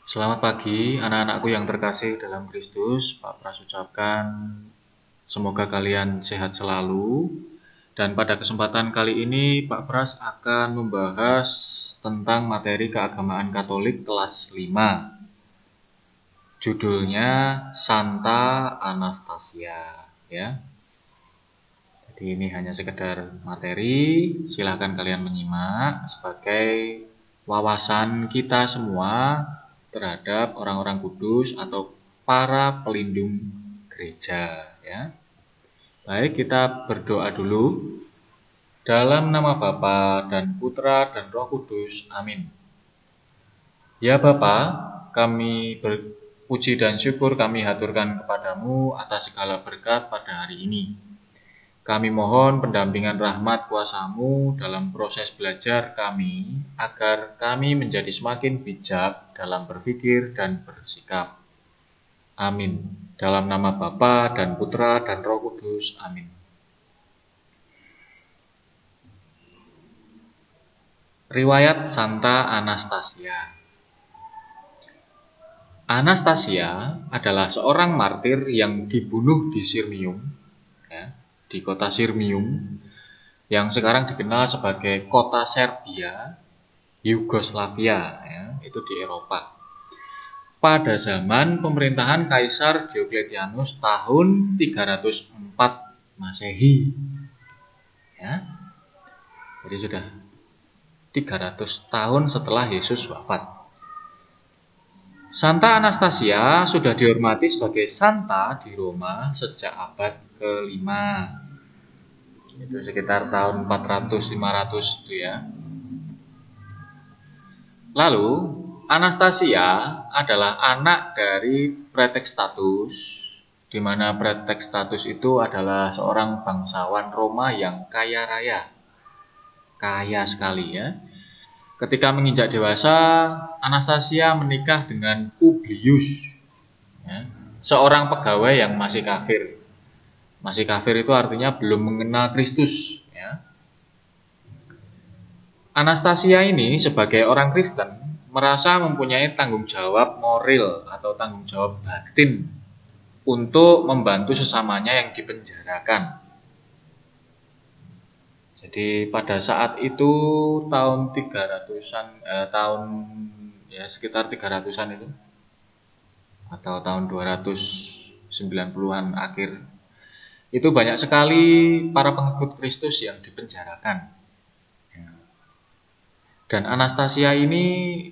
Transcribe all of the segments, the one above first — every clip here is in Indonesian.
Selamat pagi anak-anakku yang terkasih dalam Kristus. Pak Pras ucapkan semoga kalian sehat selalu. Dan pada kesempatan kali ini Pak Pras akan membahas tentang materi keagamaan Katolik kelas 5. Judulnya Santa Anastasia, ya. Jadi ini hanya sekedar materi, silahkan kalian menyimak sebagai wawasan kita semua terhadap orang-orang kudus atau para pelindung gereja, ya. Baik, kita berdoa dulu. Dalam nama Bapa dan Putra dan Roh Kudus. Amin. Ya Bapa, kami berpuji dan syukur kami haturkan kepadamu atas segala berkat pada hari ini. Kami mohon pendampingan rahmat kuasa-Mu dalam proses belajar kami, agar kami menjadi semakin bijak dalam berpikir dan bersikap. Amin. Dalam nama Bapa dan Putra dan Roh Kudus. Amin. Riwayat Santa Anastasia. Anastasia adalah seorang martir yang dibunuh di Sirmium, ya, di kota Sirmium, yang sekarang dikenal sebagai kota Serbia, Yugoslavia, ya, itu di Eropa. Pada zaman pemerintahan Kaisar Diocletianus tahun 304 Masehi, ya. Jadi sudah 300 tahun setelah Yesus wafat. Santa Anastasia sudah dihormati sebagai santa di Roma sejak abad ke-5. Itu sekitar tahun 400-500 itu ya. Lalu, Anastasia adalah anak dari Praetextatus, di mana Praetextatus itu adalah seorang bangsawan Roma yang kaya raya. Kaya sekali ya. Ketika menginjak dewasa, Anastasia menikah dengan Publius, ya, seorang pegawai yang masih kafir. Masih kafir itu artinya belum mengenal Kristus. Ya. Anastasia ini sebagai orang Kristen merasa mempunyai tanggung jawab moral atau tanggung jawab batin untuk membantu sesamanya yang dipenjarakan. Jadi pada saat itu tahun 300-an, sekitar 300-an itu, atau tahun 290-an akhir, itu banyak sekali para pengikut Kristus yang dipenjarakan. Dan Anastasia ini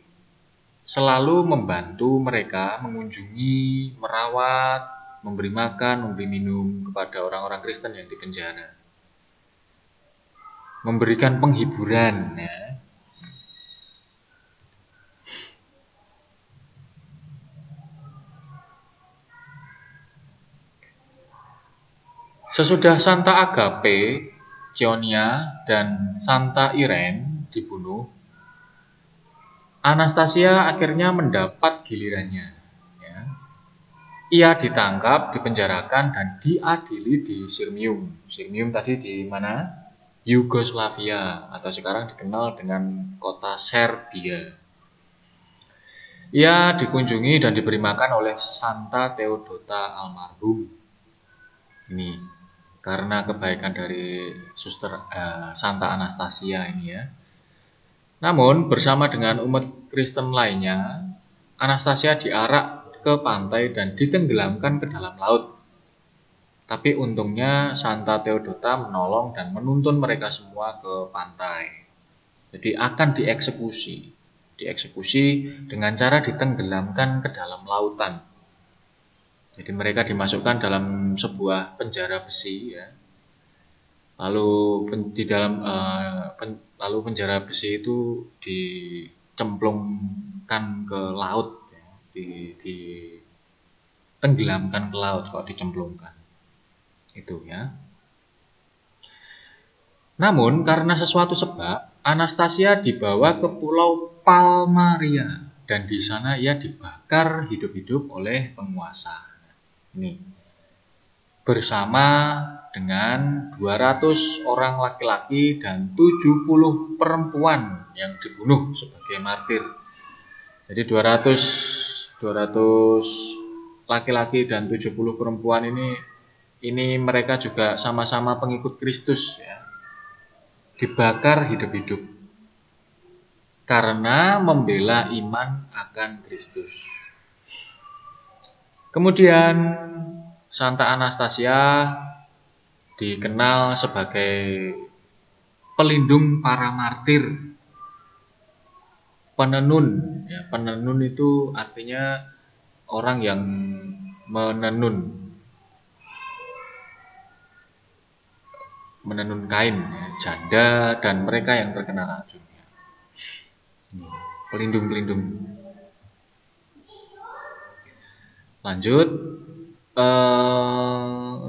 selalu membantu mereka mengunjungi, merawat, memberi makan, memberi minum kepada orang-orang Kristen yang dipenjara. Memberikan penghiburan, ya. Sesudah Santa Agape, Cionia, dan Santa Irene dibunuh, Anastasia akhirnya mendapat gilirannya. Ya. Ia ditangkap, dipenjarakan, dan diadili di Sirmium. Sirmium tadi di mana? Yugoslavia, atau sekarang dikenal dengan kota Serbia. Ia dikunjungi dan diberi makan oleh Santa Theodota almarhum. Ini karena kebaikan dari suster Santa Anastasia ini ya. Namun bersama dengan umat Kristen lainnya, Anastasia diarak ke pantai dan ditenggelamkan ke dalam laut. Tapi untungnya Santa Theodota menolong dan menuntun mereka semua ke pantai. Jadi akan dieksekusi. Dieksekusi dengan cara ditenggelamkan ke dalam lautan. Jadi mereka dimasukkan dalam sebuah penjara besi ya. Lalu penjara besi itu dicemplungkan ke laut ya. Ditenggelamkan ke laut kalau dicemplungkan. Itu ya. Namun karena sesuatu sebab Anastasia dibawa ke Pulau Palmaria dan di sana ia dibakar hidup-hidup oleh penguasa. Ini bersama dengan 200 orang laki-laki dan 70 perempuan yang dibunuh sebagai martir. Jadi 200 200 laki-laki dan 70 perempuan ini mereka juga sama-sama pengikut Kristus ya. Dibakar hidup-hidup karena membela iman akan Kristus. Kemudian Santa Anastasia dikenal sebagai pelindung para martir, penenun. Ya, penenun itu artinya orang yang menenun kain, ya, janda dan mereka yang terkena racun. Pelindung-pelindung. Lanjut,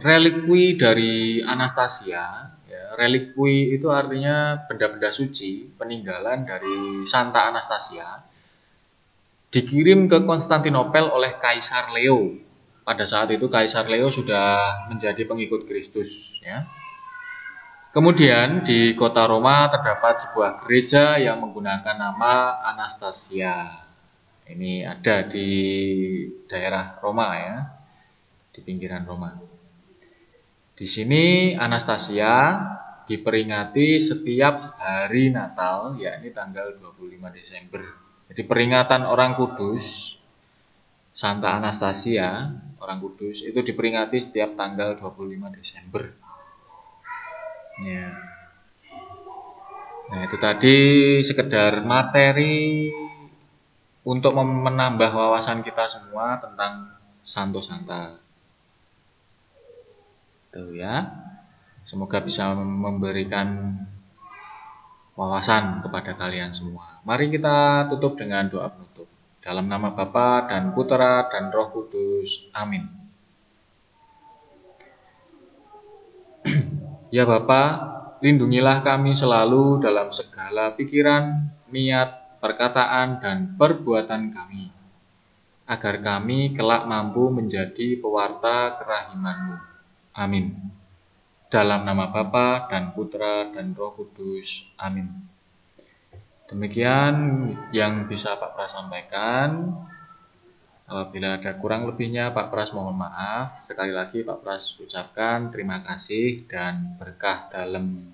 relikwi dari Anastasia. Ya, relikwi itu artinya benda-benda suci, peninggalan dari Santa Anastasia, dikirim ke Konstantinopel oleh Kaisar Leo. Pada saat itu Kaisar Leo sudah menjadi pengikut Kristus. Ya. Kemudian di kota Roma terdapat sebuah gereja yang menggunakan nama Anastasia. Ini ada di daerah Roma ya, di pinggiran Roma. Di sini Anastasia diperingati setiap hari Natal, yakni tanggal 25 Desember. Jadi peringatan orang kudus, Santa Anastasia, orang kudus, itu diperingati setiap tanggal 25 Desember. Ya. Nah, itu tadi sekedar materi untuk menambah wawasan kita semua tentang Santo Santa. Tuh ya. Semoga bisa memberikan wawasan kepada kalian semua. Mari kita tutup dengan doa penutup. Dalam nama Bapa dan Putra dan Roh Kudus. Amin. Ya Bapa, lindungilah kami selalu dalam segala pikiran, niat, perkataan, dan perbuatan kami, agar kami kelak mampu menjadi pewarta kerahiman-Mu. Amin. Dalam nama Bapa dan Putra dan Roh Kudus. Amin. Demikian yang bisa Pak Pras sampaikan. Apabila ada kurang lebihnya, Pak Pras mohon maaf. Sekali lagi Pak Pras ucapkan terima kasih dan berkah dalam